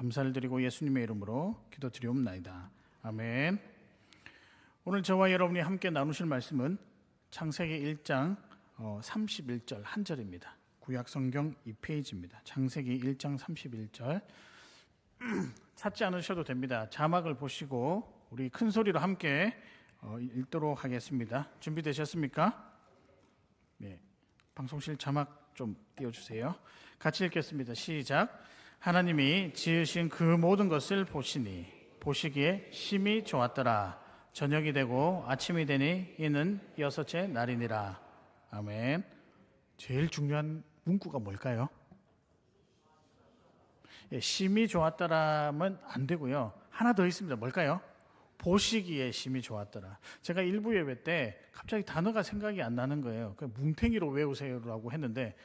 감사를 드리고 예수님의 이름으로 기도드리옵나이다. 아멘. 오늘 저와 여러분이 함께 나누실 말씀은 창세기 1장 31절 한 절입니다. 구약성경 2페이지입니다. 창세기 1장 31절 찾지 않으셔도 됩니다. 자막을 보시고 우리 큰 소리로 함께 읽도록 하겠습니다. 준비되셨습니까? 네, 방송실 자막 좀 띄워주세요. 같이 읽겠습니다. 시작. 하나님이 지으신 그 모든 것을 보시니 보시기에 심히 좋았더라. 저녁이 되고 아침이 되니 이는 여섯째 날이니라. 아멘. 제일 중요한 문구가 뭘까요? 심히 좋았더라면 안 되고요. 하나 더 있습니다. 뭘까요? 보시기에 심히 좋았더라. 제가 일부 예배 때 갑자기 단어가 생각이 안 나는 거예요. 뭉탱이로 외우세요라고 했는데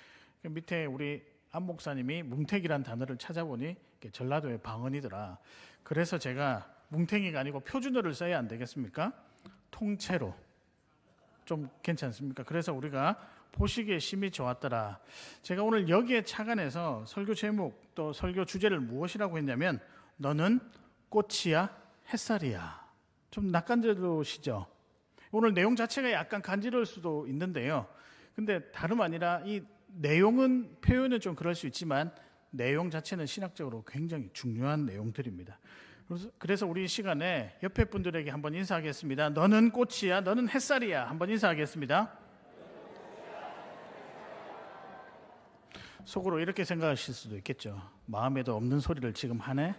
밑에 우리 안 목사님이 뭉탱이란 단어를 찾아보니 전라도의 방언이더라. 그래서 제가 뭉탱이가 아니고 표준어를 써야 안 되겠습니까? 통째로 좀 괜찮습니까? 그래서 우리가 보시기에 심히 좋았더라. 제가 오늘 여기에 착안해서 설교 제목 또 설교 주제를 무엇이라고 했냐면 너는 꽃이야 햇살이야. 좀 낯간지러우시죠? 오늘 내용 자체가 약간 간지러울 수도 있는데요. 근데 다름 아니라 이 내용은 표현은 좀 그럴 수 있지만 내용 자체는 신학적으로 굉장히 중요한 내용들입니다. 그래서 우리 이 시간에 옆에 분들에게 한번 인사하겠습니다. 너는 꽃이야, 너는 햇살이야. 한번 인사하겠습니다. 속으로 이렇게 생각하실 수도 있겠죠. 마음에도 없는 소리를 지금 하네.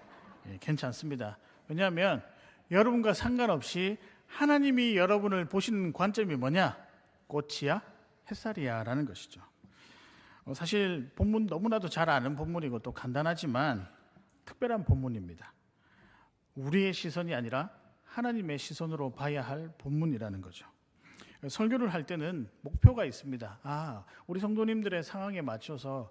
괜찮습니다. 왜냐하면 여러분과 상관없이 하나님이 여러분을 보시는 관점이 뭐냐? 꽃이야, 햇살이야 라는 것이죠. 사실 본문 너무나도 잘 아는 본문이고 또 간단하지만 특별한 본문입니다. 우리의 시선이 아니라 하나님의 시선으로 봐야 할 본문이라는 거죠. 설교를 할 때는 목표가 있습니다. 우리 성도님들의 상황에 맞춰서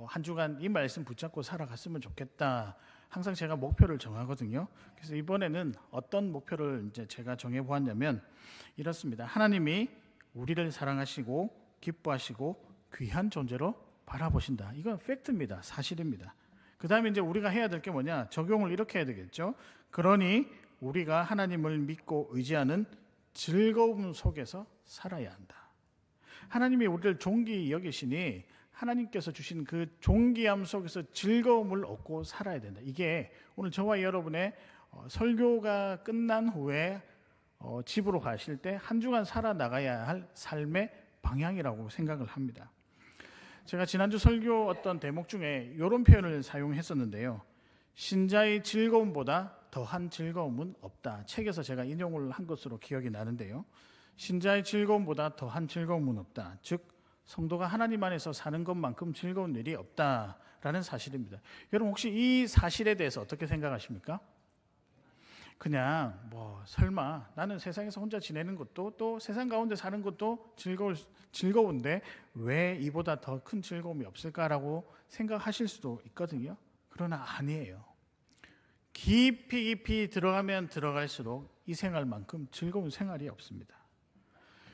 한 주간 이 말씀 붙잡고 살아갔으면 좋겠다. 항상 제가 목표를 정하거든요. 그래서 이번에는 어떤 목표를 이제 제가 정해 보았냐면 이렇습니다. 하나님이 우리를 사랑하시고 기뻐하시고 귀한 존재로 바라보신다. 이건 팩트입니다. 사실입니다. 그 다음에 이제 우리가 해야 될 게 뭐냐? 적용을 이렇게 해야 되겠죠. 그러니 우리가 하나님을 믿고 의지하는 즐거움 속에서 살아야 한다. 하나님이 우리를 존귀히 여기시니 하나님께서 주신 그 존귀함 속에서 즐거움을 얻고 살아야 된다. 이게 오늘 저와 여러분의 설교가 끝난 후에 집으로 가실 때 한 주간 살아나가야 할 삶의 방향이라고 생각을 합니다. 제가 지난주 설교 어떤 대목 중에 이런 표현을 사용했었는데요. 신자의 즐거움보다 더한 즐거움은 없다. 책에서 제가 인용을 한 것으로 기억이 나는데요. 신자의 즐거움보다 더한 즐거움은 없다. 즉 성도가 하나님 안에서 사는 것만큼 즐거운 일이 없다라는 사실입니다. 여러분 혹시 이 사실에 대해서 어떻게 생각하십니까? 그냥 설마 나는 세상에서 혼자 지내는 것도 또 세상 가운데 사는 것도 즐거운데 왜 이보다 더 큰 즐거움이 없을까라고 생각하실 수도 있거든요. 그러나 아니에요. 깊이 들어가면 들어갈수록 이 생활만큼 즐거운 생활이 없습니다.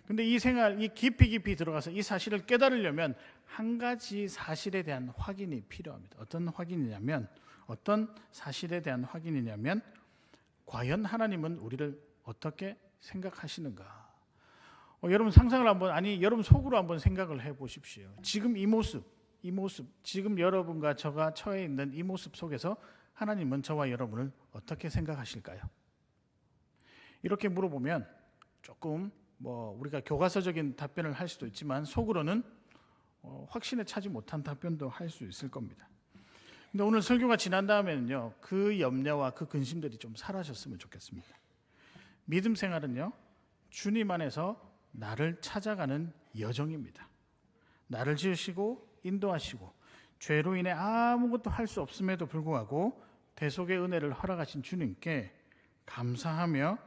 근데 이 생활, 이 깊이 들어가서 이 사실을 깨달으려면 한 가지 사실에 대한 확인이 필요합니다. 어떤 확인이냐면, 어떤 사실에 대한 확인이냐면, 과연 하나님은 우리를 어떻게 생각하시는가? 여러분 상상을 여러분 속으로 한번 생각을 해 보십시오. 지금 이 모습, 지금 여러분과 저가 처해 있는 이 모습 속에서 하나님은 저와 여러분을 어떻게 생각하실까요? 이렇게 물어보면 조금 우리가 교과서적인 답변을 할 수도 있지만 속으로는 확신에 차지 못한 답변도 할 수 있을 겁니다. 근데 오늘 설교가 지난 다음에는요, 그 염려와 그 근심들이 좀 사라졌으면 좋겠습니다. 믿음 생활은요, 주님 안에서 나를 찾아가는 여정입니다. 나를 지으시고 인도하시고 죄로 인해 아무것도 할 수 없음에도 불구하고 대속의 은혜를 허락하신 주님께 감사하며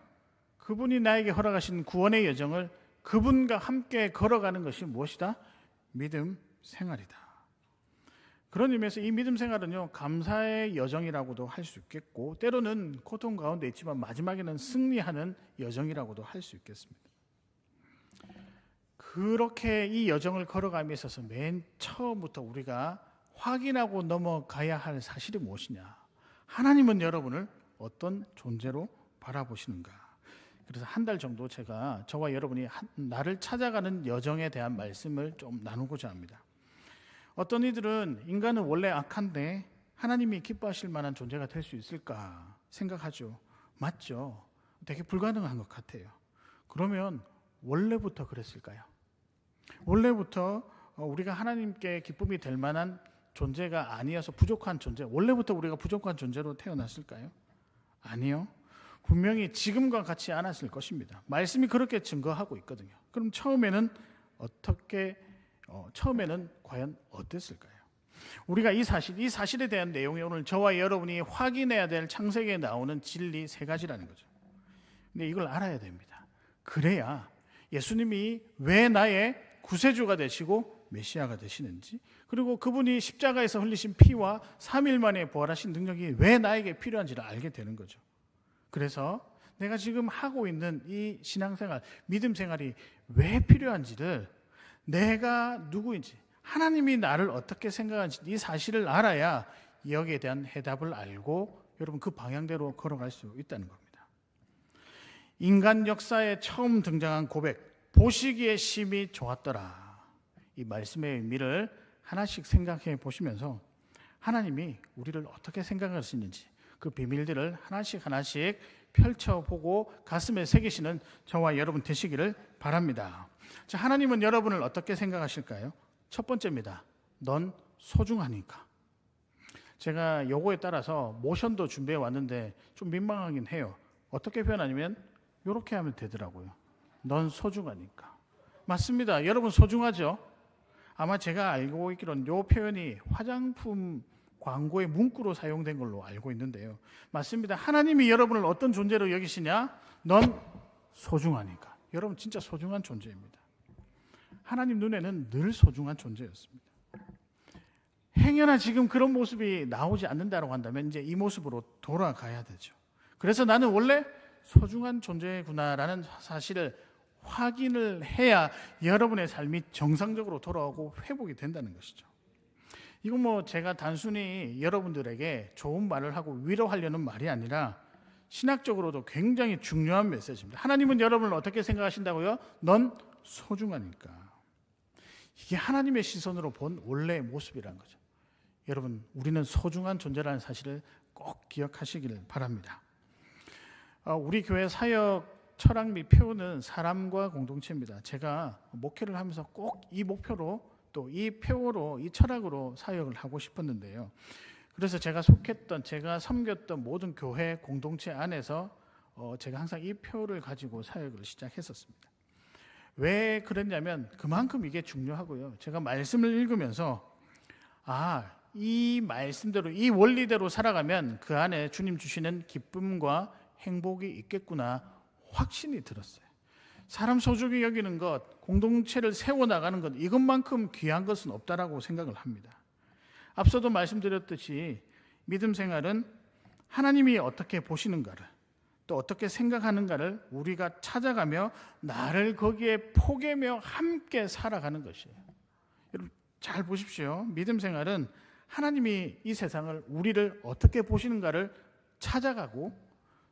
그분이 나에게 허락하신 구원의 여정을 그분과 함께 걸어가는 것이 무엇이다? 믿음 생활이다. 그런 의미에서 이 믿음 생활은요, 감사의 여정이라고도 할 수 있겠고 때로는 고통 가운데 있지만 마지막에는 승리하는 여정이라고도 할 수 있겠습니다. 그렇게 이 여정을 걸어감에 있어서 맨 처음부터 우리가 확인하고 넘어가야 할 사실이 무엇이냐? 하나님은 여러분을 어떤 존재로 바라보시는가? 그래서 한 달 정도 제가 저와 여러분이 나를 찾아가는 여정에 대한 말씀을 좀 나누고자 합니다. 어떤 이들은 인간은 원래 악한데 하나님이 기뻐하실 만한 존재가 될 수 있을까 생각하죠. 맞죠? 되게 불가능한 것 같아요. 그러면 원래부터 그랬을까요? 원래부터 우리가 하나님께 기쁨이 될 만한 존재가 아니어서 부족한 존재, 원래부터 우리가 부족한 존재로 태어났을까요? 아니요. 분명히 지금과 같지 않았을 것입니다. 말씀이 그렇게 증거하고 있거든요. 그럼 처음에는 과연 어땠을까요? 우리가 이 사실에 대한 내용이 오늘 저와 여러분이 확인해야 될 창세기에 나오는 진리 3가지라는 거죠. 근데 이걸 알아야 됩니다. 그래야 예수님이 왜 나의 구세주가 되시고 메시아가 되시는지, 그리고 그분이 십자가에서 흘리신 피와 3일 만에 부활하신 능력이 왜 나에게 필요한지를 알게 되는 거죠. 그래서 내가 지금 하고 있는 이 신앙생활, 믿음 생활이 왜 필요한지를, 내가 누구인지, 하나님이 나를 어떻게 생각하는지 이 사실을 알아야 여기에 대한 해답을 알고 여러분 그 방향대로 걸어갈 수 있다는 겁니다. 인간 역사에 처음 등장한 고백, 보시기에 심히 좋았더라. 이 말씀의 의미를 하나씩 생각해 보시면서 하나님이 우리를 어떻게 생각하시는지 그 비밀들을 하나씩 펼쳐보고 가슴에 새기시는 저와 여러분 되시기를 바랍니다. 자, 하나님은 여러분을 어떻게 생각하실까요? 첫 번째입니다. 넌 소중하니까. 제가 요거에 따라서 모션도 준비해 왔는데 좀 민망하긴 해요. 어떻게 표현하냐면 이렇게 하면 되더라고요. 넌 소중하니까. 맞습니다. 여러분 소중하죠? 아마 제가 알고 있기로는 이 표현이 화장품 광고의 문구로 사용된 걸로 알고 있는데요. 맞습니다. 하나님이 여러분을 어떤 존재로 여기시냐? 넌 소중하니까. 여러분 진짜 소중한 존재입니다. 하나님 눈에는 늘 소중한 존재였습니다. 행여나 지금 그런 모습이 나오지 않는다고 한다면 이제 이 모습으로 돌아가야 되죠. 그래서 나는 원래 소중한 존재구나라는 사실을 확인을 해야 여러분의 삶이 정상적으로 돌아오고 회복이 된다는 것이죠. 이건 뭐 제가 단순히 여러분들에게 좋은 말을 하고 위로하려는 말이 아니라 신학적으로도 굉장히 중요한 메시지입니다. 하나님은 여러분을 어떻게 생각하신다고요? 넌 소중하니까. 이게 하나님의 시선으로 본 원래의 모습이라는 거죠. 여러분, 우리는 소중한 존재라는 사실을 꼭 기억하시기를 바랍니다. 우리 교회 사역 철학 및 표는 사람과 공동체입니다. 제가 목회를 하면서 꼭 이 목표로 또 이 표어로 이 철학으로 사역을 하고 싶었는데요. 그래서 제가 섬겼던 모든 교회 공동체 안에서 제가 항상 이 표를 가지고 사역을 시작했었습니다. 왜 그랬냐면 그만큼 이게 중요하고요. 제가 말씀을 읽으면서 이 말씀대로 이 원리대로 살아가면 그 안에 주님 주시는 기쁨과 행복이 있겠구나 확신이 들었어요. 사람 소중히 여기는 것, 공동체를 세워나가는 것, 이것만큼 귀한 것은 없다라고 생각을 합니다. 앞서도 말씀드렸듯이 믿음 생활은 하나님이 어떻게 보시는가를 또 어떻게 생각하는가를 우리가 찾아가며 나를 거기에 포개며 함께 살아가는 것이에요. 여러분 잘 보십시오. 믿음 생활은 하나님이 이 세상을 우리를 어떻게 보시는가를 찾아가고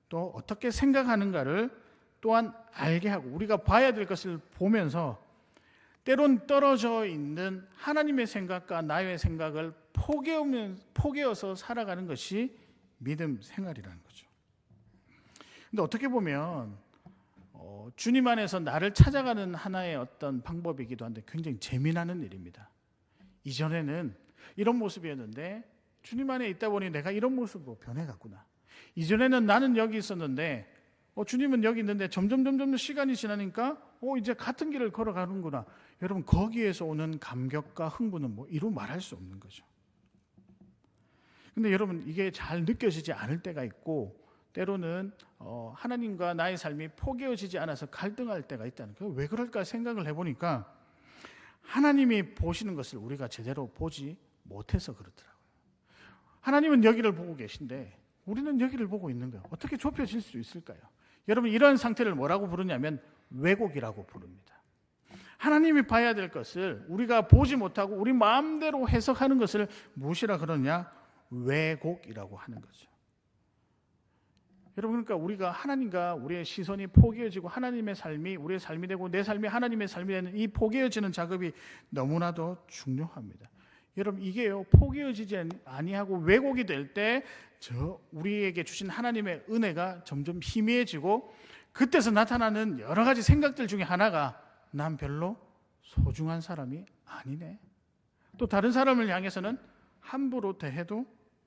또 어떻게 생각하는가를 또한 알게 하고 우리가 봐야 될 것을 보면서 때론 떨어져 있는 하나님의 생각과 나의 생각을 포개어서 살아가는 것이 믿음 생활이라는 거죠. 근데 어떻게 보면 주님 안에서 나를 찾아가는 하나의 어떤 방법이기도 한데 굉장히 재미나는 일입니다. 이전에는 이런 모습이었는데 주님 안에 있다 보니 내가 이런 모습으로 변해갔구나. 이전에는 나는 여기 있었는데 주님은 여기 있는데 점점 시간이 지나니까 이제 같은 길을 걸어가는구나. 여러분 거기에서 오는 감격과 흥분은 이루 말할 수 없는 거죠. 근데 여러분 이게 잘 느껴지지 않을 때가 있고 때로는 하나님과 나의 삶이 포개어지지 않아서 갈등할 때가 있다는 거예요. 왜 그럴까 생각을 해보니까 하나님이 보시는 것을 우리가 제대로 보지 못해서 그렇더라고요. 하나님은 여기를 보고 계신데 우리는 여기를 보고 있는 거예요. 어떻게 좁혀질 수 있을까요? 여러분 이런 상태를 뭐라고 부르냐면 왜곡이라고 부릅니다. 하나님이 봐야 될 것을 우리가 보지 못하고 우리 마음대로 해석하는 것을 무엇이라 그러냐? 왜곡이라고 하는 거죠. 여러분, 그러니까 우리가 하나님과 우리의 시선이 포개어지고 하나님의 삶이 우리의 삶이 되고 내 삶이 하나님의 삶이 되는 이 포개어지는 작업이 너무나도 중요합니다. 여러분, 이게요, 포개어지지 아니하고 왜곡이 될 때 우리에게 주신 하나님의 은혜가 점점 희미해지고, 그때서 나타나는 여러 가지 생각들 중에 하나가 난 별로 소중한 사람이 아니네, 또 다른 사람을 향해서는 함부로 대해도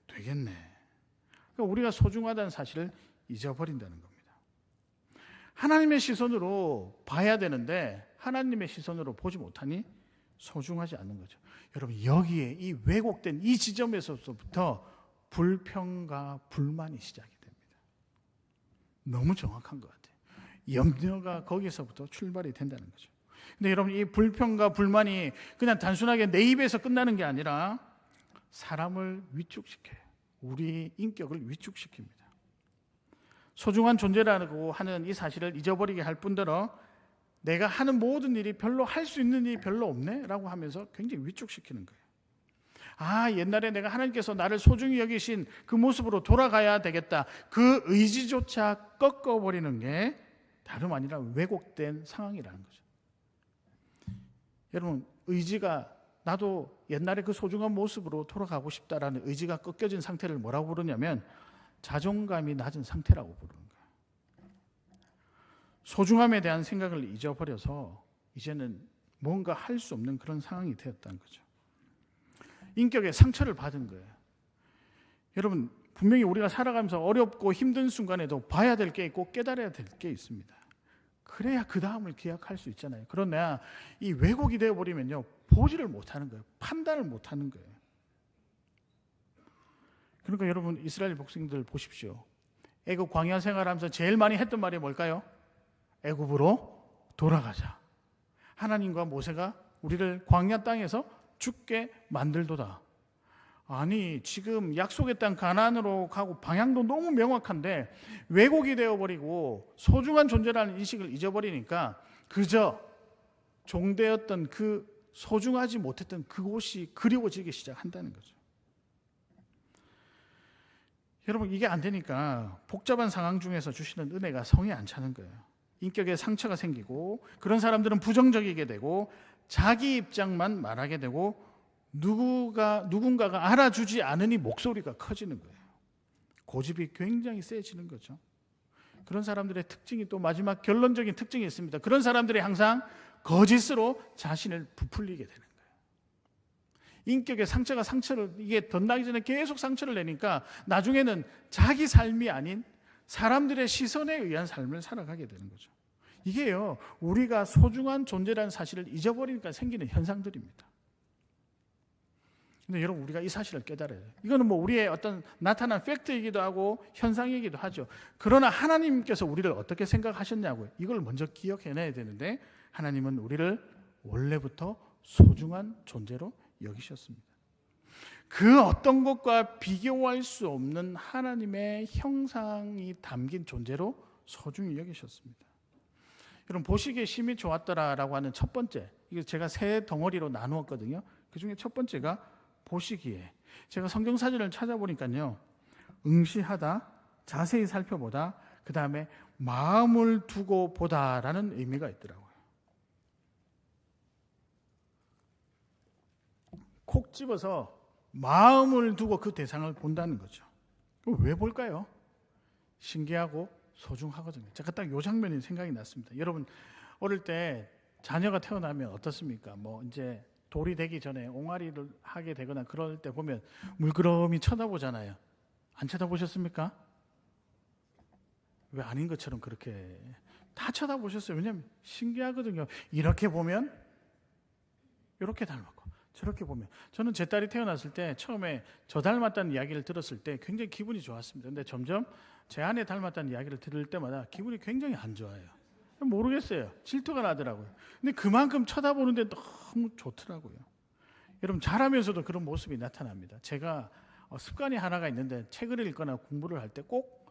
되겠네. 그러니까 우리가 소중하다는 사실을 잊어버린다는 겁니다. 하나님의 시선으로 봐야 되는데 하나님의 시선으로 보지 못하니 소중하지 않는 거죠. 여러분, 여기에 이 왜곡된 이 지점에서부터 불평과 불만이 시작이 됩니다. 너무 정확한 것 같아요. 염려가 거기서부터 출발이 된다는 거죠. 근데 여러분, 이 불평과 불만이 그냥 단순하게 내 입에서 끝나는 게 아니라 사람을 위축시켜요. 우리 인격을 위축시킵니다. 소중한 존재라고 하는 이 사실을 잊어버리게 할 뿐더러 내가 하는 모든 일이 별로 할 수 있는 일이 별로 없네 라고 하면서 굉장히 위축시키는 거예요. 옛날에 내가 하나님께서 나를 소중히 여기신 그 모습으로 돌아가야 되겠다, 그 의지조차 꺾어버리는 게 다름 아니라 왜곡된 상황이라는 거죠. 여러분, 의지가, 나도 옛날에 그 소중한 모습으로 돌아가고 싶다라는 의지가 꺾여진 상태를 뭐라고 부르냐면 자존감이 낮은 상태라고 부르는 거예요. 소중함에 대한 생각을 잊어버려서 이제는 뭔가 할 수 없는 그런 상황이 되었다는 거죠. 인격에 상처를 받은 거예요. 여러분, 분명히 우리가 살아가면서 어렵고 힘든 순간에도 봐야 될 게 있고 깨달아야 될 게 있습니다. 그래야 그 다음을 기약할 수 있잖아요. 그러나 이 왜곡이 되어버리면요, 보지를 못하는 거예요. 판단을 못하는 거예요. 그러니까 여러분, 이스라엘 백성들 보십시오. 애굽 광야 생활하면서 제일 많이 했던 말이 뭘까요? 애굽으로 돌아가자. 하나님과 모세가 우리를 광야 땅에서 죽게 만들도다. 아니, 지금 약속의 땅 가나안으로 가고 방향도 너무 명확한데 왜곡이 되어버리고 소중한 존재라는 인식을 잊어버리니까 그저 종되었던 그 소중하지 못했던 그곳이 그리워지기 시작한다는 거죠. 여러분, 이게 안 되니까 복잡한 상황 중에서 주시는 은혜가 성에 안 차는 거예요. 인격에 상처가 생기고 그런 사람들은 부정적이게 되고 자기 입장만 말하게 되고 누군가가 알아주지 않으니 목소리가 커지는 거예요. 고집이 굉장히 세지는 거죠. 그런 사람들의 특징이 또 마지막 결론적인 특징이 있습니다. 그런 사람들이 항상 거짓으로 자신을 부풀리게 되는 거예요. 인격의 상처를 이게 덧나기 전에 계속 상처를 내니까 나중에는 자기 삶이 아닌 사람들의 시선에 의한 삶을 살아가게 되는 거죠. 이게요, 우리가 소중한 존재라는 사실을 잊어버리니까 생기는 현상들입니다. 근데 여러분, 우리가 이 사실을 깨달아야 돼요. 이거는 뭐 우리의 어떤 나타난 팩트이기도 하고 현상이기도 하죠. 그러나 하나님께서 우리를 어떻게 생각하셨냐고요. 이걸 먼저 기억해내야 되는데 하나님은 우리를 원래부터 소중한 존재로 여기셨습니다. 그 어떤 것과 비교할 수 없는 하나님의 형상이 담긴 존재로 소중히 여기셨습니다. 여러분, 보시기에 심히 좋았더라라고 하는 첫 번째, 이거 제가 세 덩어리로 나누었거든요. 그 중에 첫 번째가 보시기에, 제가 성경 사전을 찾아보니까요, 응시하다, 자세히 살펴보다, 그 다음에 마음을 두고 보다라는 의미가 있더라고요. 콕 집어서 마음을 두고 그 대상을 본다는 거죠. 왜 볼까요? 신기하고 소중하거든요. 제가 딱 이 장면이 생각이 났습니다. 여러분, 어릴 때 자녀가 태어나면 어떻습니까? 뭐 이제 돌이 되기 전에 옹알이를 하게 되거나 그럴 때 보면 물끄러미 쳐다보잖아요. 안 쳐다보셨습니까? 왜 아닌 것처럼 그렇게 다 쳐다보셨어요. 왜냐하면 신기하거든요. 이렇게 보면 이렇게 닮았고 저렇게 보면. 저는 제 딸이 태어났을 때 처음에 저 닮았다는 이야기를 들었을 때 굉장히 기분이 좋았습니다. 근데 점점 제 아내 닮았다는 이야기를 들을 때마다 기분이 굉장히 안 좋아요. 모르겠어요. 질투가 나더라고요. 근데 그만큼 쳐다보는데 너무 좋더라고요. 여러분, 자라면서도 그런 모습이 나타납니다. 제가 습관이 하나가 있는데 책을 읽거나 공부를 할 때 꼭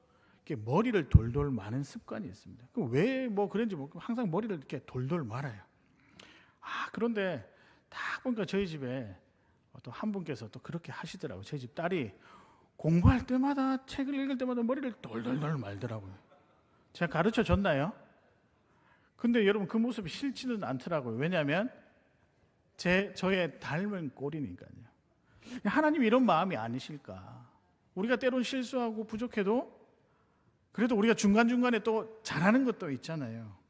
이렇게 머리를 돌돌 마는 습관이 있습니다. 왜 뭐 그런지 모르고 항상 머리를 이렇게 돌돌 말아요. 그런데 딱 보니까 저희 집에 또 한 분께서 또 그렇게 하시더라고요. 저희 집 딸이 공부할 때마다 책을 읽을 때마다 머리를 돌돌돌 말더라고요. 제가 가르쳐 줬나요? 근데 여러분 그 모습이 싫지는 않더라고요. 왜냐하면 저의 닮은 꼴이니까요. 하나님 이런 마음이 아니실까? 우리가 때론 실수하고 부족해도 그래도 우리가 중간중간에 또 잘하는 것도 있잖아요.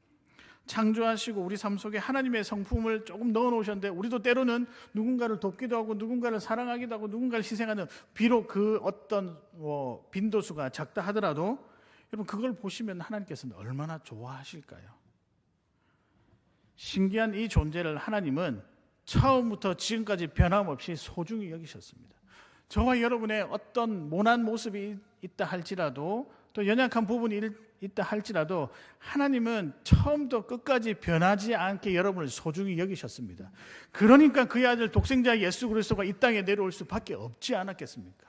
창조하시고 우리 삶 속에 하나님의 성품을 조금 넣어 놓으셨는데 우리도 때로는 누군가를 돕기도 하고 누군가를 사랑하기도 하고 누군가를 희생하는, 비록 그 어떤 빈도수가 작다 하더라도 여러분 그걸 보시면 하나님께서는 얼마나 좋아하실까요? 신기한 이 존재를 하나님은 처음부터 지금까지 변함없이 소중히 여기셨습니다. 저와 여러분의 어떤 모난 모습이 있다 할지라도 또 연약한 부분이 있다 할지라도 하나님은 처음부터 끝까지 변하지 않게 여러분을 소중히 여기셨습니다. 그러니까 그의 아들 독생자 예수 그리스도가 이 땅에 내려올 수밖에 없지 않았겠습니까?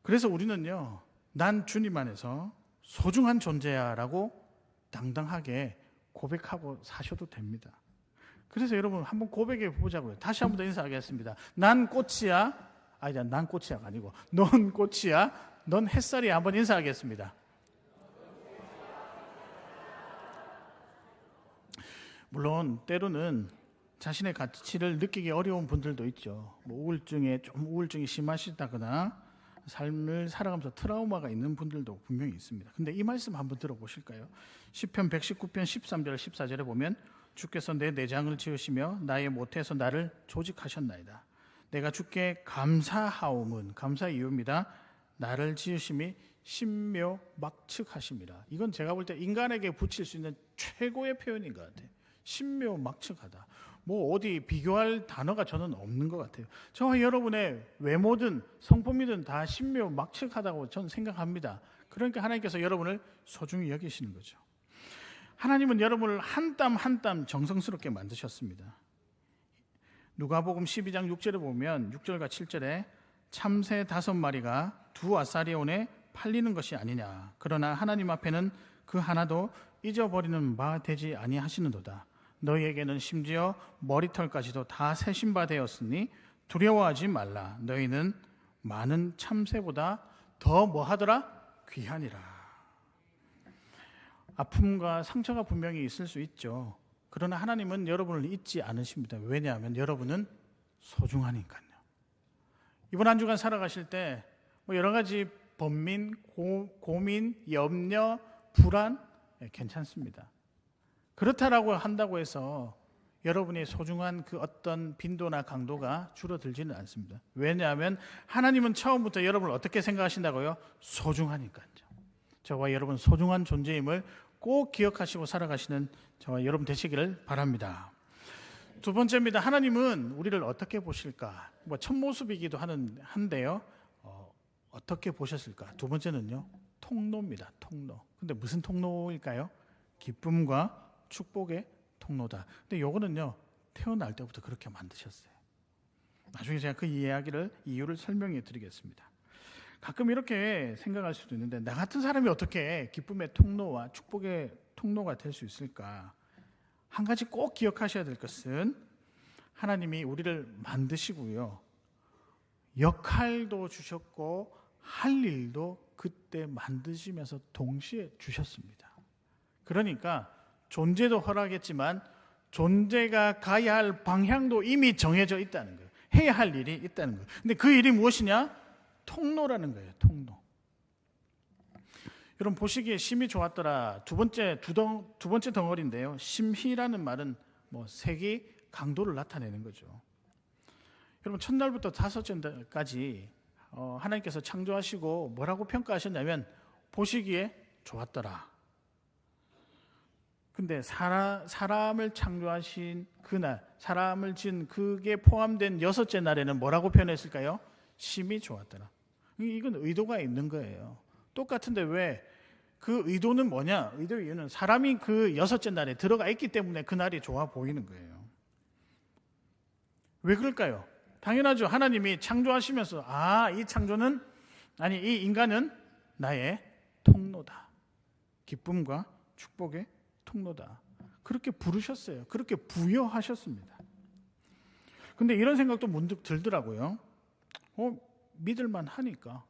그래서 우리는요, 난 주님 안에서 소중한 존재야 라고 당당하게 고백하고 사셔도 됩니다. 그래서 여러분 한번 고백해 보자고요. 다시 한번 더 인사하겠습니다. 난 꽃이야. 난 꽃이야가 아니고 넌 꽃이야. 넌 햇살이야. 한번 인사하겠습니다. 물론 때로는 자신의 가치를 느끼기 어려운 분들도 있죠. 우울증이 심하시다거나 삶을 살아가면서 트라우마가 있는 분들도 분명히 있습니다. 근데 이 말씀 한번 들어보실까요? 시편 119편 13절 14절에 보면 주께서 내 내장을 지으시며 나의 모태에서 나를 조직하셨나이다. 내가 주께 감사하옴은, 감사의 이유입니다. 나를 지으심이 신묘막측하심이라. 이건 제가 볼 때 인간에게 붙일 수 있는 최고의 표현인 것 같아요. 신묘막측하다. 어디 비교할 단어가 저는 없는 것 같아요. 저와 여러분의 외모든 성품이든 다 신묘막측하다고 저는 생각합니다. 그러니까 하나님께서 여러분을 소중히 여기시는 거죠. 하나님은 여러분을 한 땀 한 땀 정성스럽게 만드셨습니다. 누가복음 12장 6절에 보면 6절과 7절에 참새 5마리가 두 아사리온에 팔리는 것이 아니냐. 그러나 하나님 앞에는 그 하나도 잊어버리는 바 되지 아니하시는도다. 너희에게는 심지어 머리털까지도 다 세신 바 되었으니 두려워하지 말라. 너희는 많은 참새보다 더 뭐하더라? 귀하니라. 아픔과 상처가 분명히 있을 수 있죠. 그러나 하나님은 여러분을 잊지 않으십니다. 왜냐하면 여러분은 소중하니까요. 이번 한 주간 살아가실 때 여러 가지 번민, 고민, 염려, 불안 괜찮습니다. 그렇다라고 한다고 해서 여러분의 소중한 그 어떤 빈도나 강도가 줄어들지는 않습니다. 왜냐하면 하나님은 처음부터 여러분을 어떻게 생각하신다고요? 소중하니까요. 저와 여러분 소중한 존재임을 꼭 기억하시고 살아가시는 저와 여러분 되시기를 바랍니다. 두 번째입니다. 하나님은 우리를 어떻게 보실까? 첫 모습이기도 한데요. 어떻게 보셨을까? 두 번째는요. 통로입니다. 통로. 근데 무슨 통로일까요? 기쁨과 축복의 통로다. 근데 요거는요. 태어날 때부터 그렇게 만드셨어요. 나중에 제가 그 이유를 설명해 드리겠습니다. 가끔 이렇게 생각할 수도 있는데 나 같은 사람이 어떻게 기쁨의 통로와 축복의 통로가 될 수 있을까? 한 가지 꼭 기억하셔야 될 것은 하나님이 우리를 만드시고요. 역할도 주셨고 할 일도 그때 만드시면서 동시에 주셨습니다. 그러니까 존재도 허락했지만 존재가 가야 할 방향도 이미 정해져 있다는 거예요. 해야 할 일이 있다는 거예요. 근데 그 일이 무엇이냐? 통로라는 거예요. 통로. 여러분 보시기에 심이 좋았더라. 두 번째 덩어리인데요. 심희라는 말은 색이 강도를 나타내는 거죠. 여러분 첫날부터 다섯째 날까지 하나님께서 창조하시고 뭐라고 평가하셨냐면 보시기에 좋았더라. 근데 사람을 창조하신 그날, 사람을 지은 그게 포함된 여섯째 날에는 뭐라고 표현했을까요? 심이 좋았더라. 이건 의도가 있는 거예요. 똑같은데 왜? 그 의도는 뭐냐? 의도의 이유는 사람이 그 여섯째 날에 들어가 있기 때문에 그 날이 좋아 보이는 거예요. 왜 그럴까요? 당연하죠. 하나님이 창조하시면서 이 인간은 나의 통로다. 기쁨과 축복의 통로다. 그렇게 부르셨어요. 그렇게 부여하셨습니다. 근데 이런 생각도 문득 들더라고요. 믿을만 하니까.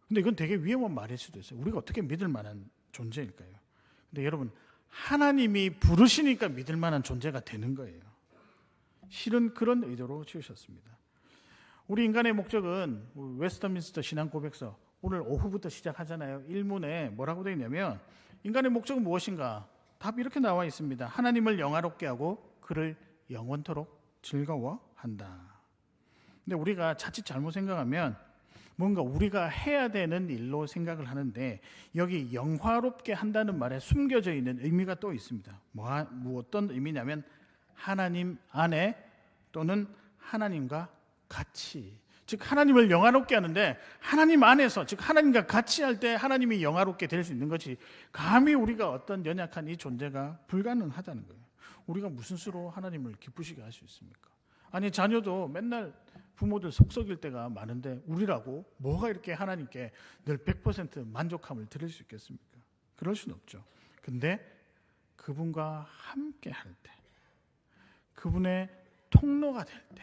근데 이건 되게 위험한 말일 수도 있어요. 우리가 어떻게 믿을 만한 존재일까요? 근데 여러분, 하나님이 부르시니까 믿을 만한 존재가 되는 거예요. 실은 그런 의도로 지으셨습니다. 우리 인간의 목적은 웨스터민스터 신앙고백서 오늘 오후부터 시작하잖아요. 1문에 뭐라고 되어 있냐면 인간의 목적은 무엇인가? 답 이렇게 나와 있습니다. 하나님을 영화롭게 하고 그를 영원토록 즐거워한다. 근데 우리가 자칫 잘못 생각하면 뭔가 우리가 해야 되는 일로 생각을 하는데 여기 영화롭게 한다는 말에 숨겨져 있는 의미가 또 있습니다. 어떤 의미냐면 하나님 안에 또는 하나님과 같이, 즉 하나님을 영화롭게 하는데 하나님 안에서, 즉 하나님과 같이 할 때 하나님이 영화롭게 될 수 있는 것이 감히 우리가 어떤 연약한 이 존재가 불가능하다는 거예요. 우리가 무슨 수로 하나님을 기쁘시게 할 수 있습니까? 아니 자녀도 맨날 부모들 속 썩일 때가 많은데 우리라고 뭐가 이렇게 하나님께 늘 100% 만족함을 드릴 수 있겠습니까? 그럴 수는 없죠. 근데 그분과 함께 할 때, 그분의 통로가 될 때,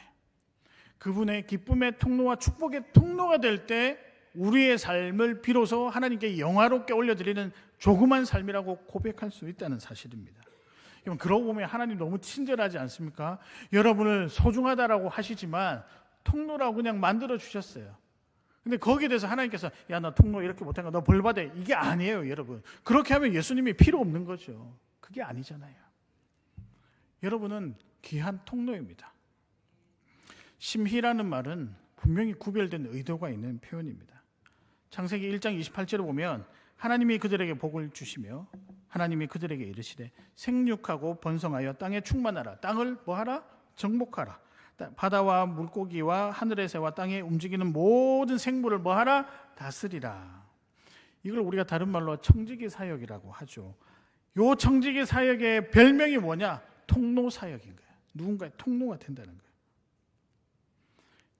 그분의 기쁨의 통로와 축복의 통로가 될 때 우리의 삶을 비로소 하나님께 영화롭게 올려드리는 조그만 삶이라고 고백할 수 있다는 사실입니다. 그러고 보면 하나님 너무 친절하지 않습니까? 여러분을 소중하다라고 하시지만 통로라고 그냥 만들어 주셨어요. 근데 거기에 대해서 하나님께서 야, 나 통로 이렇게 못하니까 너 벌 받아. 이게 아니에요, 여러분. 그렇게 하면 예수님이 필요 없는 거죠. 그게 아니잖아요. 여러분은 귀한 통로입니다. 심희라는 말은 분명히 구별된 의도가 있는 표현입니다. 창세기 1장 28절을 보면 하나님이 그들에게 복을 주시며 하나님이 그들에게 이르시되 생육하고 번성하여 땅에 충만하라. 땅을 뭐하라? 정복하라. 바다와 물고기와 하늘의 새와 땅에 움직이는 모든 생물을 뭐하라? 다스리라. 이걸 우리가 다른 말로 청지기 사역이라고 하죠. 요 청지기 사역의 별명이 뭐냐? 통로 사역인 거예요. 누군가의 통로가 된다는 거예요.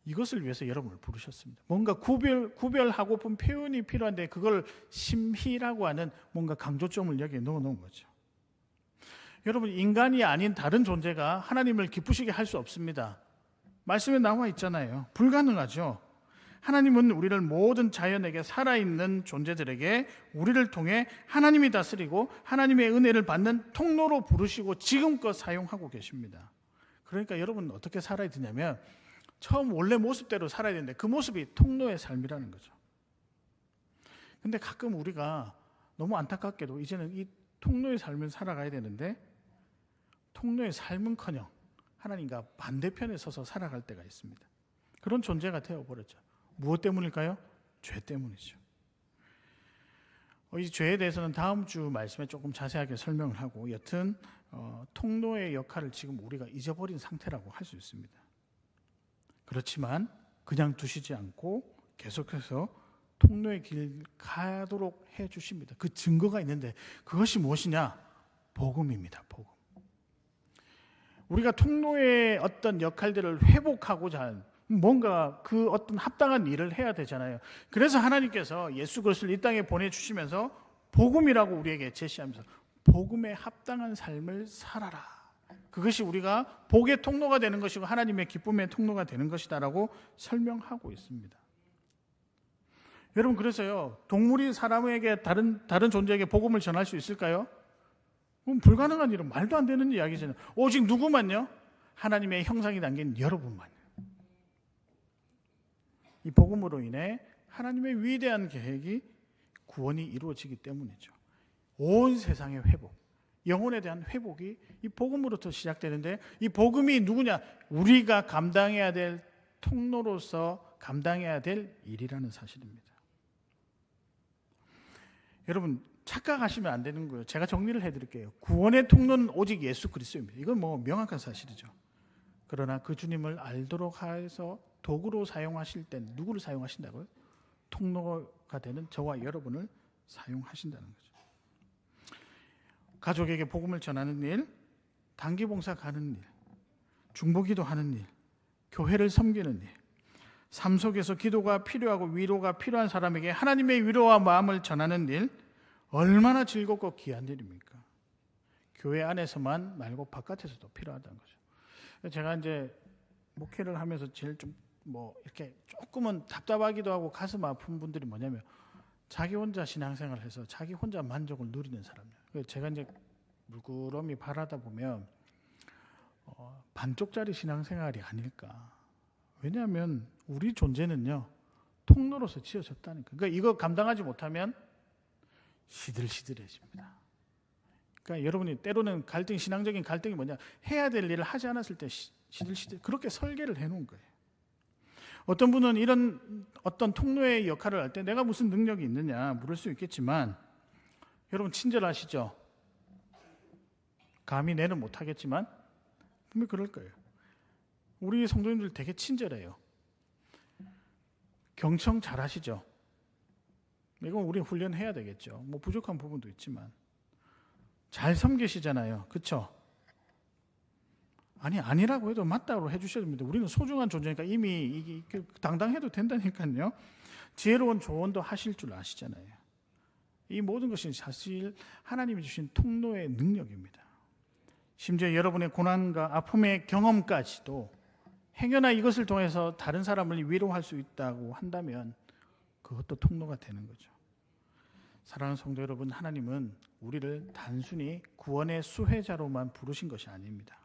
이것을 위해서 여러분을 부르셨습니다. 뭔가 구별하고픈 표현이 필요한데 그걸 심희라고 하는 뭔가 강조점을 여기에 넣어놓은 거죠. 여러분, 인간이 아닌 다른 존재가 하나님을 기쁘시게 할 수 없습니다. 말씀에 나와 있잖아요. 불가능하죠. 하나님은 우리를 모든 자연에게 살아있는 존재들에게 우리를 통해 하나님이 다스리고 하나님의 은혜를 받는 통로로 부르시고 지금껏 사용하고 계십니다. 그러니까 여러분은 어떻게 살아야 되냐면 처음 원래 모습대로 살아야 되는데 그 모습이 통로의 삶이라는 거죠. 근데 가끔 우리가 너무 안타깝게도 이제는 이 통로의 삶을 살아가야 되는데 통로의 삶은커녕 하나님과 반대편에 서서 살아갈 때가 있습니다. 그런 존재가 되어버렸죠. 무엇 때문일까요? 죄 때문이죠. 이 죄에 대해서는 다음 주 말씀에 조금 자세하게 설명을 하고 여튼 통로의 역할을 지금 우리가 잊어버린 상태라고 할 수 있습니다. 그렇지만 그냥 두시지 않고 계속해서 통로의 길 가도록 해주십니다. 그 증거가 있는데 그것이 무엇이냐? 복음입니다. 복음. 우리가 통로의 어떤 역할들을 회복하고자 하는 뭔가 그 어떤 합당한 일을 해야 되잖아요. 그래서 하나님께서 예수 그리스도를 이 땅에 보내주시면서 복음이라고 우리에게 제시하면서 복음에 합당한 삶을 살아라. 그것이 우리가 복의 통로가 되는 것이고 하나님의 기쁨의 통로가 되는 것이다라고 설명하고 있습니다. 여러분, 그래서요, 동물이 사람에게 다른 존재에게 복음을 전할 수 있을까요? 그럼 불가능한 일은 말도 안 되는 이야기잖아요. 오직 누구만요? 하나님의 형상이 담긴 여러분만요. 이 복음으로 인해 하나님의 위대한 계획이 구원이 이루어지기 때문이죠. 온 세상의 회복, 영혼에 대한 회복이 이 복음으로부터 시작되는데 이 복음이 누구냐? 우리가 감당해야 될 통로로서 감당해야 될 일이라는 사실입니다. 여러분, 착각하시면 안 되는 거예요. 제가 정리를 해드릴게요. 구원의 통로는 오직 예수 그리스도입니다. 이건 뭐 명확한 사실이죠. 그러나 그 주님을 알도록 해서 도구로 사용하실 때 누구를 사용하신다고요? 통로가 되는 저와 여러분을 사용하신다는 거죠. 가족에게 복음을 전하는 일, 단기봉사 가는 일, 중보기도 하는 일, 교회를 섬기는 일, 삶 속에서 기도가 필요하고 위로가 필요한 사람에게 하나님의 위로와 마음을 전하는 일, 얼마나 즐겁고 귀한 일입니까? 교회 안에서만 말고 바깥에서도 필요하다는 거죠. 제가 이제 목회를 하면서 제일 좀 뭐 이렇게 조금은 답답하기도 하고 가슴 아픈 분들이 뭐냐면 자기 혼자 신앙생활을 해서 자기 혼자 만족을 누리는 사람이에요. 제가 이제 물끄러미 바라다 보면 반쪽짜리 신앙생활이 아닐까. 왜냐하면 우리 존재는요 통로로서 지어졌다니까. 그러니까 이거 감당하지 못하면 시들시들해집니다. 그러니까 여러분이 때로는 갈등, 신앙적인 갈등이 뭐냐, 해야 될 일을 하지 않았을 때 시들시들 그렇게 설계를 해놓은 거예요. 어떤 분은 이런 어떤 통로의 역할을 할 때 내가 무슨 능력이 있느냐 물을 수 있겠지만, 여러분 친절하시죠? 감히 내는 못하겠지만 분명히 그럴 거예요. 우리 성도님들 되게 친절해요. 경청 잘하시죠? 이건 우리 훈련해야 되겠죠. 뭐 부족한 부분도 있지만 잘 섬기시잖아요. 그렇죠? 아니라고 해도 맞다고 해주셔야 됩니다. 우리는 소중한 존재니까 이미 당당해도 된다니까요. 지혜로운 조언도 하실 줄 아시잖아요. 이 모든 것이 사실 하나님이 주신 통로의 능력입니다. 심지어 여러분의 고난과 아픔의 경험까지도 행여나 이것을 통해서 다른 사람을 위로할 수 있다고 한다면 그것도 통로가 되는 거죠. 사랑하는 성도 여러분, 하나님은 우리를 단순히 구원의 수혜자로만 부르신 것이 아닙니다.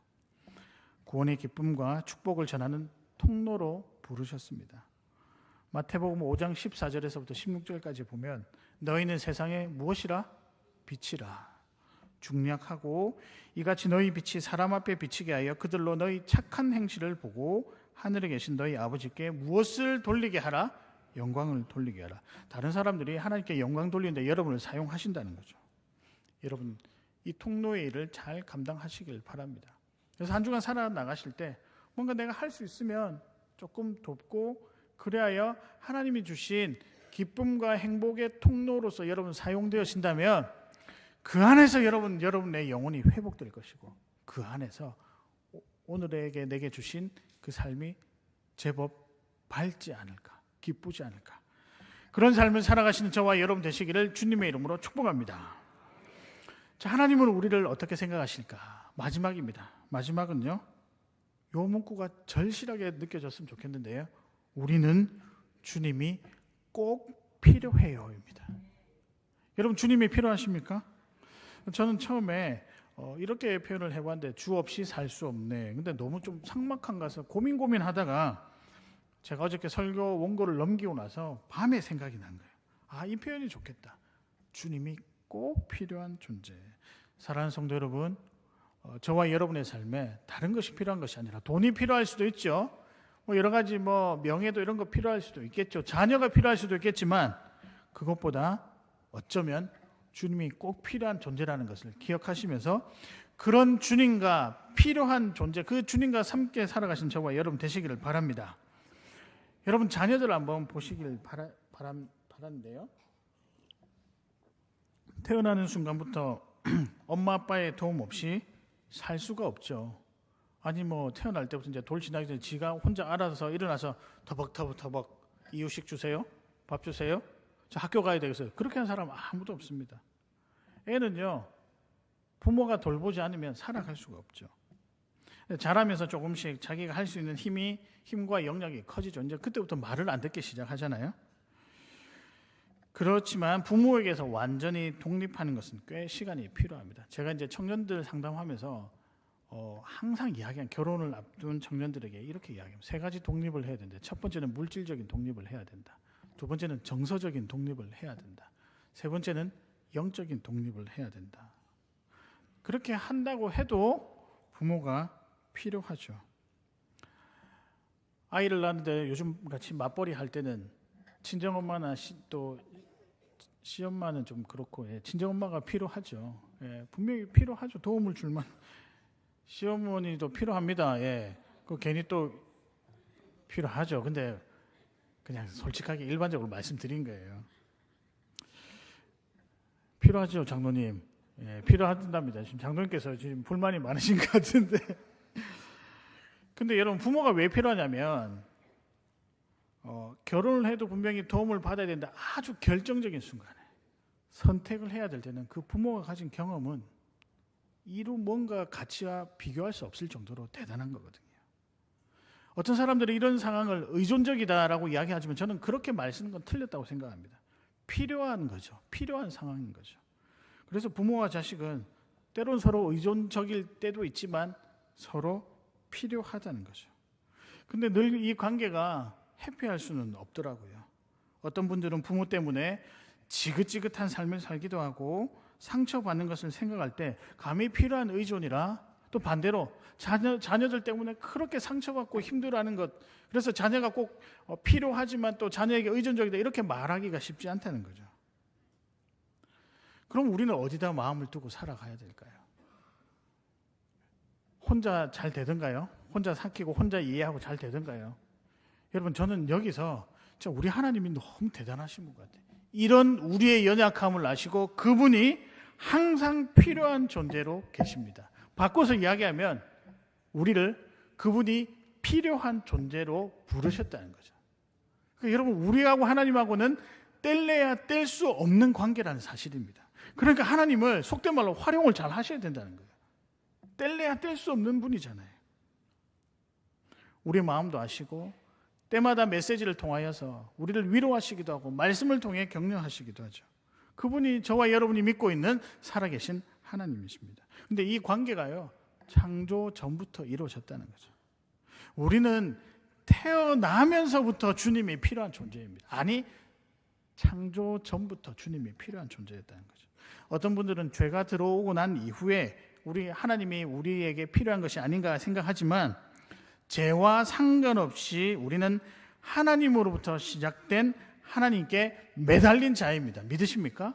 구원의 기쁨과 축복을 전하는 통로로 부르셨습니다. 마태복음 5장 14절에서부터 16절까지 보면 너희는 세상에 무엇이라? 빛이라. 중략하고 이같이 너희 빛이 사람 앞에 비치게 하여 그들로 너희 착한 행실을 보고 하늘에 계신 너희 아버지께 무엇을 돌리게 하라? 영광을 돌리게 하라. 다른 사람들이 하나님께 영광 돌리는데 여러분을 사용하신다는 거죠. 여러분 이 통로의 일을 잘 감당하시길 바랍니다. 그래서 한 주간 살아나가실 때 뭔가 내가 할 수 있으면 조금 돕고, 그래야 하나님이 주신 기쁨과 행복의 통로로서 여러분 사용되어진다면 그 안에서 여러분의 영혼이 회복될 것이고, 그 안에서 오늘에게 내게 주신 그 삶이 제법 밝지 않을까, 기쁘지 않을까, 그런 삶을 살아가시는 저와 여러분 되시기를 주님의 이름으로 축복합니다. 자, 하나님은 우리를 어떻게 생각하실까? 마지막입니다. 마지막은요, 요 문구가 절실하게 느껴졌으면 좋겠는데요, 우리는 주님이 꼭 필요해요입니다. 여러분 주님이 필요하십니까? 저는 처음에 이렇게 표현을 해봤는데 주 없이 살 수 없네. 근데 너무 좀 삭막한가 해서 고민하다가 제가 어저께 설교 원고를 넘기고 나서 밤에 생각이 난 거예요. 이 표현이 좋겠다. 주님이 꼭 필요한 존재. 사랑하는 성도 여러분, 저와 여러분의 삶에 다른 것이 필요한 것이 아니라 돈이 필요할 수도 있죠. 여러 가지 명예도 이런 거 필요할 수도 있겠죠. 자녀가 필요할 수도 있겠지만 그것보다 어쩌면 주님이 꼭 필요한 존재라는 것을 기억하시면서 그런 주님과 필요한 존재, 그 주님과 함께 살아가신 저와 여러분 되시기를 바랍니다. 여러분 자녀들 한번 보시길 바라는데요, 태어나는 순간부터 엄마 아빠의 도움 없이 살 수가 없죠. 태어날 때부터 이제 돌 지나기 전에 지가 혼자 알아서 일어나서 터벅터벅 이유식 주세요, 밥 주세요, 저 학교 가야 되겠어요. 그렇게 한 사람 아무도 없습니다. 애는요, 부모가 돌보지 않으면 살아갈 수가 없죠. 자라면서 조금씩 자기가 할 수 있는 힘과 영역이 커지죠. 이제 그때부터 말을 안 듣기 시작하잖아요. 그렇지만 부모에게서 완전히 독립하는 것은 꽤 시간이 필요합니다. 제가 이제 청년들 상담하면서 항상 이야기한, 결혼을 앞둔 청년들에게 이렇게 이야기합니다. 3가지 독립을 해야 된다. 첫 번째는 물질적인 독립을 해야 된다. 두 번째는 정서적인 독립을 해야 된다. 세 번째는 영적인 독립을 해야 된다. 그렇게 한다고 해도 부모가 필요하죠. 아이를 낳는데 요즘 같이 맞벌이 할 때는 친정엄마나 또 시엄마는 좀 그렇고, 친정엄마가 필요하죠. 분명히 필요하죠. 도움을 줄만. 시어머니도 필요합니다. 그 괜히 또 필요하죠. 근데 그냥 솔직하게 일반적으로 말씀드린 거예요. 필요하죠, 장로님. 필요하답니다. 지금 장로님께서 지금 불만이 많으신 것 같은데. 근데 여러분 부모가 왜 필요하냐면 결혼을 해도 분명히 도움을 받아야 된다. 아주 결정적인 순간에 선택을 해야 될 때는 그 부모가 가진 경험은 이루 뭔가 가치와 비교할 수 없을 정도로 대단한 거거든요. 어떤 사람들이 이런 상황을 의존적이다라고 이야기하지만 저는 그렇게 말 쓰는 건 틀렸다고 생각합니다. 필요한 거죠. 필요한 상황인 거죠. 그래서 부모와 자식은 때론 서로 의존적일 때도 있지만 서로 필요하다는 거죠. 근데 늘 이 관계가 해피할 수는 없더라고요. 어떤 분들은 부모 때문에 지긋지긋한 삶을 살기도 하고 상처받는 것을 생각할 때 감히 필요한 의존이라, 또 반대로 자녀들 때문에 그렇게 상처받고 힘들어하는 것, 그래서 자녀가 꼭 필요하지만 또 자녀에게 의존적이다 이렇게 말하기가 쉽지 않다는 거죠. 그럼 우리는 어디다 마음을 두고 살아가야 될까요? 혼자 잘 되던가요? 혼자 삭히고 혼자 이해하고 잘 되던가요? 여러분, 저는 여기서 진짜 우리 하나님이 너무 대단하신 분 같아요. 이런 우리의 연약함을 아시고 그분이 항상 필요한 존재로 계십니다. 바꿔서 이야기하면 우리를 그분이 필요한 존재로 부르셨다는 거죠. 그러니까 여러분, 우리하고 하나님하고는 뗄래야 뗄 수 없는 관계라는 사실입니다. 그러니까 하나님을 속된 말로 활용을 잘 하셔야 된다는 거예요. 뗄래야 뗄 수 없는 분이잖아요. 우리의 마음도 아시고 때마다 메시지를 통하여서 우리를 위로하시기도 하고 말씀을 통해 격려하시기도 하죠. 그분이 저와 여러분이 믿고 있는 살아계신 하나님이십니다. 근데 이 관계가요, 창조 전부터 이루어졌다는 거죠. 우리는 태어나면서부터 주님이 필요한 존재입니다. 아니, 창조 전부터 주님이 필요한 존재였다는 거죠. 어떤 분들은 죄가 들어오고 난 이후에 우리 하나님이 우리에게 필요한 것이 아닌가 생각하지만, 죄와 상관없이 우리는 하나님으로부터 시작된 하나님께 매달린 자입니다. 믿으십니까?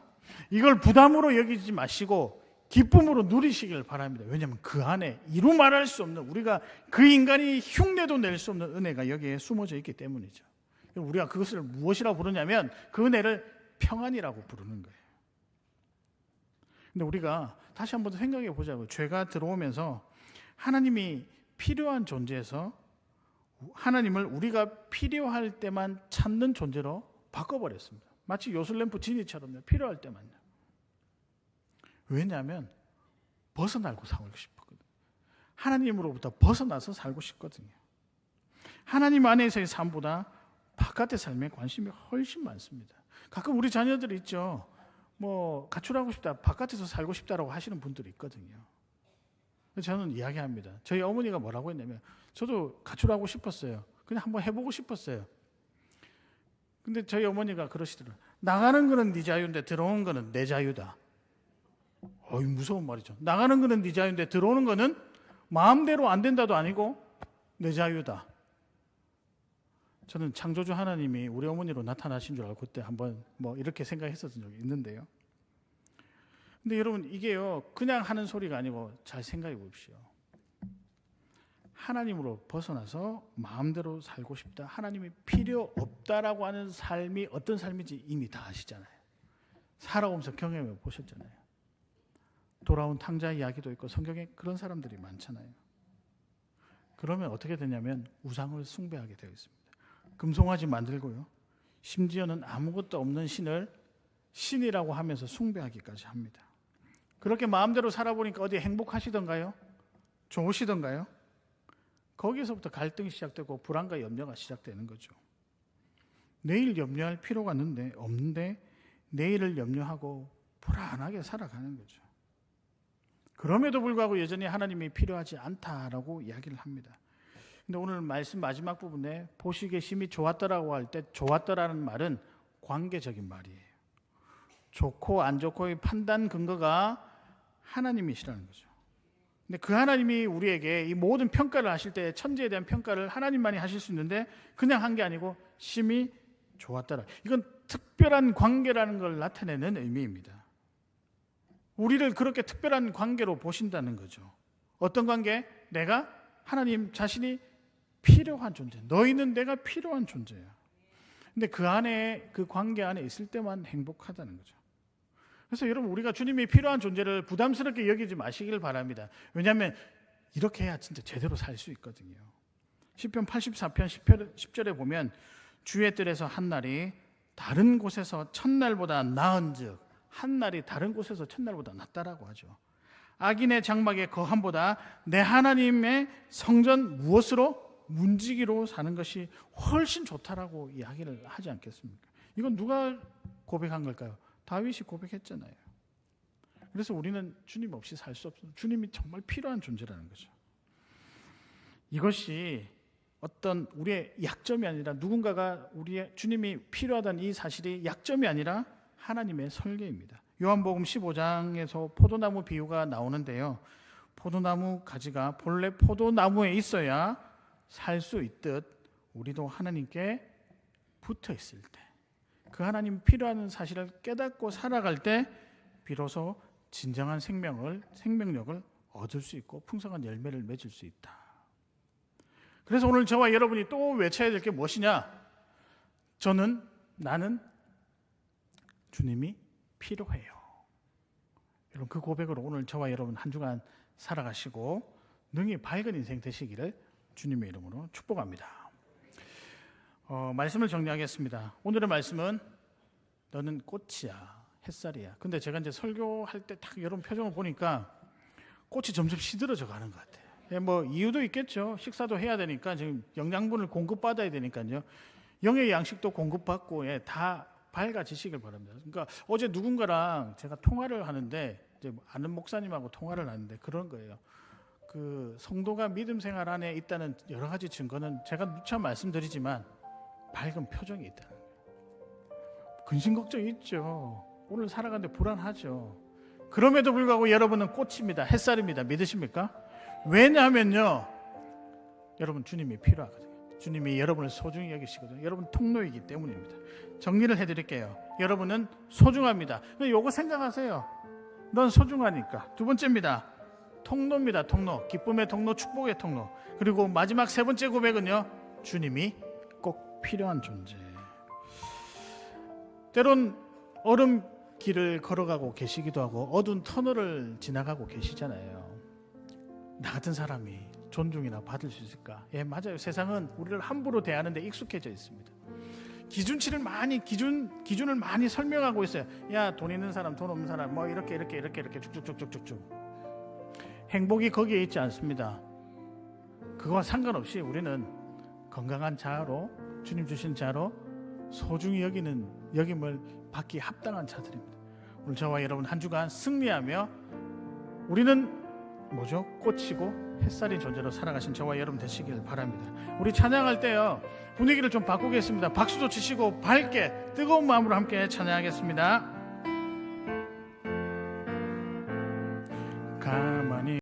이걸 부담으로 여기지 마시고 기쁨으로 누리시길 바랍니다. 왜냐하면 그 안에 이루 말할 수 없는, 우리가 그 인간이 흉내도 낼 수 없는 은혜가 여기에 숨어져 있기 때문이죠. 우리가 그것을 무엇이라고 부르냐면 그 은혜를 평안이라고 부르는 거예요. 근데 우리가 다시 한번 생각해 보자고요. 죄가 들어오면서 하나님이 필요한 존재에서 하나님을 우리가 필요할 때만 찾는 존재로 바꿔버렸습니다. 마치 요술램프 지니처럼요. 필요할 때만요. 왜냐하면 벗어나고 살고 싶었거든요. 하나님으로부터 벗어나서 살고 싶거든요. 하나님 안에서의 삶보다 바깥의 삶에 관심이 훨씬 많습니다. 가끔 우리 자녀들이 있죠. 뭐 가출하고 싶다, 바깥에서 살고 싶다라고 하시는 분들이 있거든요. 저는 이야기합니다. 저희 어머니가 뭐라고 했냐면, 저도 가출하고 싶었어요. 그냥 한번 해보고 싶었어요. 근데 저희 어머니가 그러시더라고요. 나가는 거는 네 자유인데 들어오는 거는 내 자유다. 어이, 무서운 말이죠. 나가는 거는 네 자유인데 들어오는 거는 마음대로 안 된다도 아니고 내 자유다. 저는 창조주 하나님이 우리 어머니로 나타나신 줄 알고 그때 한번 뭐 이렇게 생각했었던 적이 있는데요. 근데 여러분, 이게요, 그냥 하는 소리가 아니고 잘 생각해 보십시오. 하나님으로 벗어나서 마음대로 살고 싶다, 하나님이 필요 없다라고 하는 삶이 어떤 삶인지 이미 다 아시잖아요. 살아오면서 경험해 보셨잖아요. 돌아온 탕자 이야기도 있고 성경에 그런 사람들이 많잖아요. 그러면 어떻게 되냐면 우상을 숭배하게 되어 있습니다. 금송아지 만들고요, 심지어는 아무것도 없는 신을 신이라고 하면서 숭배하기까지 합니다. 그렇게 마음대로 살아보니까 어디 행복하시던가요? 좋으시던가요? 거기서부터 갈등이 시작되고 불안과 염려가 시작되는 거죠. 내일 염려할 필요가 없는데 내일을 염려하고 불안하게 살아가는 거죠. 그럼에도 불구하고 여전히 하나님이 필요하지 않다라고 이야기를 합니다. 근데 오늘 말씀 마지막 부분에 보시기에 심히 좋았더라고 할 때 좋았더라는 말은 관계적인 말이에요. 좋고 안 좋고의 판단 근거가 하나님이시라는 거죠. 근데 그 하나님이 우리에게 이 모든 평가를 하실 때 천지에 대한 평가를 하나님만이 하실 수 있는데 그냥 한 게 아니고 심히 좋았더라. 이건 특별한 관계라는 걸 나타내는 의미입니다. 우리를 그렇게 특별한 관계로 보신다는 거죠. 어떤 관계? 내가 하나님 자신이 필요한 존재. 너희는 내가 필요한 존재야. 근데 그 안에, 그 관계 안에 있을 때만 행복하다는 거죠. 그래서 여러분, 우리가 주님이 필요한 존재를 부담스럽게 여기지 마시길 바랍니다. 왜냐하면 이렇게 해야 진짜 제대로 살 수 있거든요. 시편 84편 10절에 보면 주의 뜰에서 한 날이 다른 곳에서 첫날보다 나은즉, 한 날이 다른 곳에서 첫날보다 낫다라고 하죠. 악인의 장막의 거함보다 내 하나님의 성전 무엇으로? 문지기로 사는 것이 훨씬 좋다라고 이야기를 하지 않겠습니까? 이건 누가 고백한 걸까요? 다윗이 고백했잖아요. 그래서 우리는 주님 없이 살 수 없어요. 주님이 정말 필요한 존재라는 거죠. 이것이 어떤 우리의 약점이 아니라, 누군가가 우리의 주님이 필요하다는 이 사실이 약점이 아니라 하나님의 설계입니다. 요한복음 15장에서 포도나무 비유가 나오는데요, 포도나무 가지가 본래 포도나무에 있어야 살 수 있듯 우리도 하나님께 붙어 있을 때, 그 하나님 필요한 사실을 깨닫고 살아갈 때 비로소 진정한 생명력을 얻을 수 있고 풍성한 열매를 맺을 수 있다. 그래서 오늘 저와 여러분이 또 외쳐야 될 게 무엇이냐? 나는 주님이 필요해요. 여러분, 그 고백으로 오늘 저와 여러분 한 주간 살아가시고 능히 밝은 인생 되시기를 주님의 이름으로 축복합니다. 말씀을 정리하겠습니다. 오늘의 말씀은 너는 꽃이야, 햇살이야. 근데 제가 이제 설교할 때 딱 여러분 표정을 보니까 꽃이 점점 시들어져 가는 것 같아요. 뭐 이유도 있겠죠. 식사도 해야 되니까, 지금 영양분을 공급받아야 되니까요. 영의 양식도 공급받고, 다 밝아지시길 바랍니다. 그러니까 어제 누군가랑 제가 통화를 하는데, 이제 아는 목사님하고 통화를 하는데 그런 거예요. 그 성도가 믿음 생활 안에 있다는 여러 가지 증거는 제가 누차 말씀드리지만 밝은 표정이 있다는 거예요. 근심 걱정이 있죠. 오늘 살아가는데 불안하죠. 그럼에도 불구하고 여러분은 꽃입니다. 햇살입니다. 믿으십니까? 왜냐하면요, 여러분 주님이 필요하거든요. 주님이 여러분을 소중히 여기시거든요. 여러분 통로이기 때문입니다. 정리를 해드릴게요. 여러분은 소중합니다. 요거 생각하세요. 넌 소중하니까. 두 번째입니다. 통로입니다. 통로. 기쁨의 통로, 축복의 통로. 그리고 마지막 세 번째 고백은요, 주님이 꼭 필요한 존재. 때론 얼음 길을 걸어가고 계시기도 하고 어두운 터널을 지나가고 계시잖아요. 나 같은 사람이 존중이나 받을 수 있을까? 예, 맞아요. 세상은 우리를 함부로 대하는 데 익숙해져 있습니다. 기준을 많이 설명하고 있어요. 야, 돈 있는 사람, 돈 없는 사람, 뭐 이렇게 쭉쭉쭉쭉쭉. 행복이 거기에 있지 않습니다. 그거와 상관없이 우리는 건강한 자아로, 주님 주신 자아로 소중히 여김을 받기 합당한 자들입니다. 오늘 저와 여러분 한 주간 승리하며 우리는 꽃이고 햇살인 존재로 살아가신 저와 여러분 되시길 바랍니다. 우리 찬양할 때요, 분위기를 좀 바꾸겠습니다. 박수도 치시고 밝게 뜨거운 마음으로 함께 찬양하겠습니다.